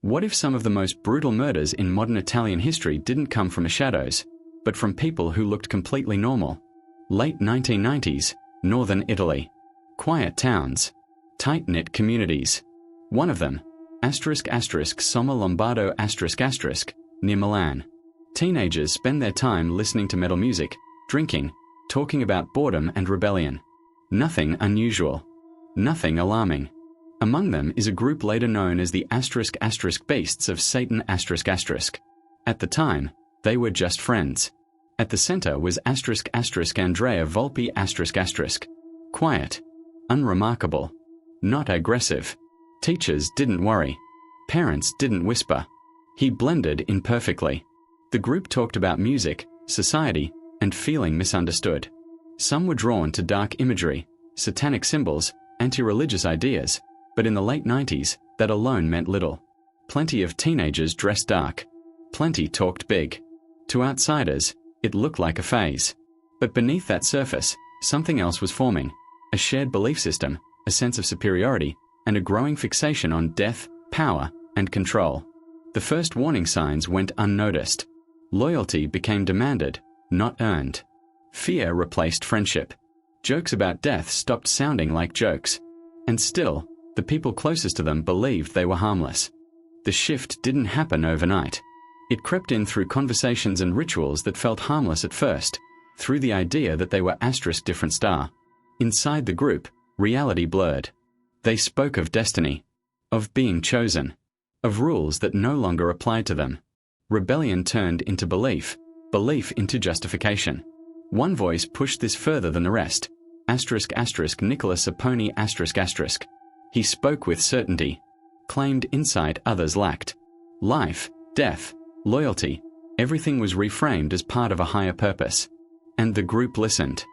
What if some of the most brutal murders in modern Italian history didn't come from the shadows, but from people who looked completely normal? Late 1990s, northern Italy. Quiet towns. Tight-knit communities. One of them, Somma Lombardo near Milan. Teenagers spend their time listening to metal music, drinking, talking about boredom and rebellion. Nothing unusual. Nothing alarming. Among them is a group later known as the Beasts of Satan ***. At the time, they were just friends. At the center was Andrea Volpi ***. Quiet. Unremarkable. Not aggressive. Teachers didn't worry. Parents didn't whisper. He blended in perfectly. The group talked about music, society, and feeling misunderstood. Some were drawn to dark imagery, satanic symbols, anti-religious ideas, but in the late 90s, that alone meant little. Plenty of teenagers dressed dark. Plenty talked big. To outsiders, it looked like a phase. But beneath that surface, something else was forming. A shared belief system, a sense of superiority, and a growing fixation on death, power, and control. The first warning signs went unnoticed. Loyalty became demanded, not earned. Fear replaced friendship. Jokes about death stopped sounding like jokes. And still, the people closest to them believed they were harmless. The shift didn't happen overnight. It crept in through conversations and rituals that felt harmless at first, through the idea that they were different star. Inside the group, reality blurred. They spoke of destiny, of being chosen, of rules that no longer applied to them. Rebellion turned into belief, belief into justification. One voice pushed this further than the rest. Nicola Saponi ***. He spoke with certainty, claimed insight others lacked. Life, death, loyalty, everything was reframed as part of a higher purpose. And the group listened.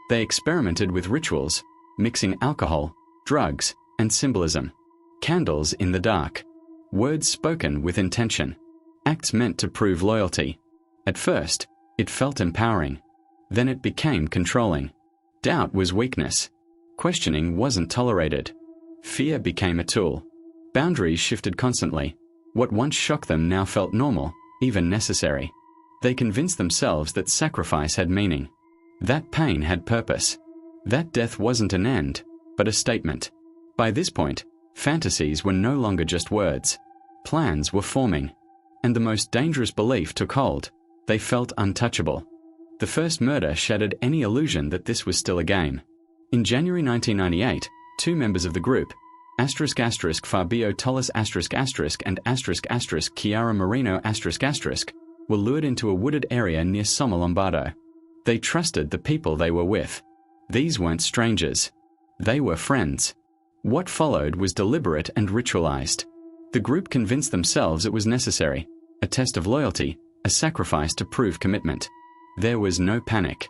They experimented with rituals, mixing alcohol, drugs, and symbolism. Candles in the dark. Words spoken with intention. Acts meant to prove loyalty. At first, it felt empowering. Then it became controlling. Doubt was weakness. Questioning wasn't tolerated. Fear became a tool. Boundaries shifted constantly. What once shocked them now felt normal, even necessary. They convinced themselves that sacrifice had meaning. That pain had purpose. That death wasn't an end, but a statement. By this point, fantasies were no longer just words. Plans were forming. And the most dangerous belief took hold. They felt untouchable. The first murder shattered any illusion that this was still a game. In January 1998, two members of the group, Fabio Tullis and Chiara Marino were lured into a wooded area near Somma Lombardo. They trusted the people they were with. These weren't strangers. They were friends. What followed was deliberate and ritualized. The group convinced themselves it was necessary, a test of loyalty, a sacrifice to prove commitment. There was no panic,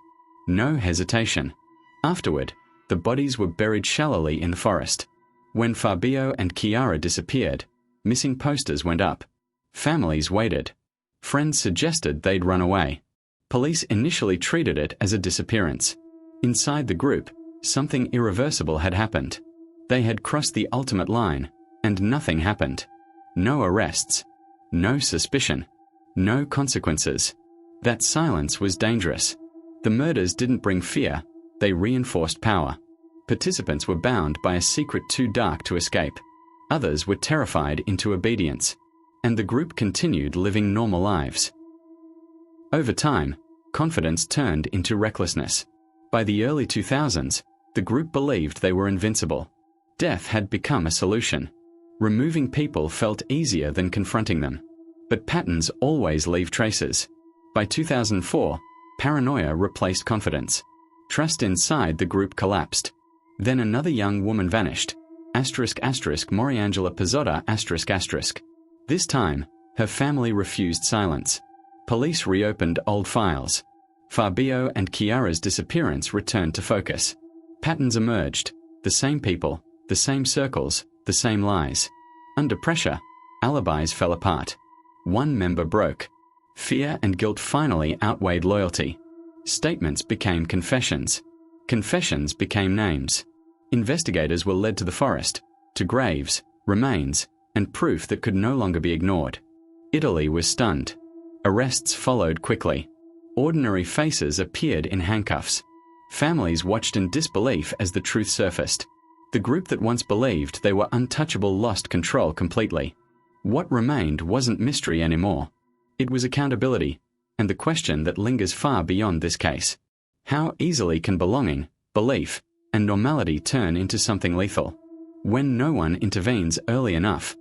no hesitation. Afterward, the bodies were buried shallowly in the forest. When Fabio and Chiara disappeared, missing posters went up. Families waited. Friends suggested they'd run away. Police initially treated it as a disappearance. Inside the group, something irreversible had happened. They had crossed the ultimate line, and nothing happened. No arrests. No suspicion. No consequences. That silence was dangerous. The murders didn't bring fear, they reinforced power. Participants were bound by a secret too dark to escape. Others were terrified into obedience. And the group continued living normal lives. Over time, confidence turned into recklessness. By the early 2000s, the group believed they were invincible. Death had become a solution. Removing people felt easier than confronting them. But patterns always leave traces. By 2004, paranoia replaced confidence. Trust inside the group collapsed. Then another young woman vanished. Moriangela Pizzotta ***. This time, her family refused silence. Police reopened old files. Fabio and Chiara's disappearance returned to focus. Patterns emerged. The same people, the same circles, the same lies. Under pressure, alibis fell apart. One member broke. Fear and guilt finally outweighed loyalty. Statements became confessions. Confessions became names. Investigators were led to the forest, to graves, remains, and proof that could no longer be ignored. Italy was stunned. Arrests followed quickly. Ordinary faces appeared in handcuffs. Families watched in disbelief as the truth surfaced. The group that once believed they were untouchable lost control completely. What remained wasn't mystery anymore. It was accountability, and the question that lingers far beyond this case. How easily can belonging, belief, and normality turn into something lethal? When no one intervenes early enough,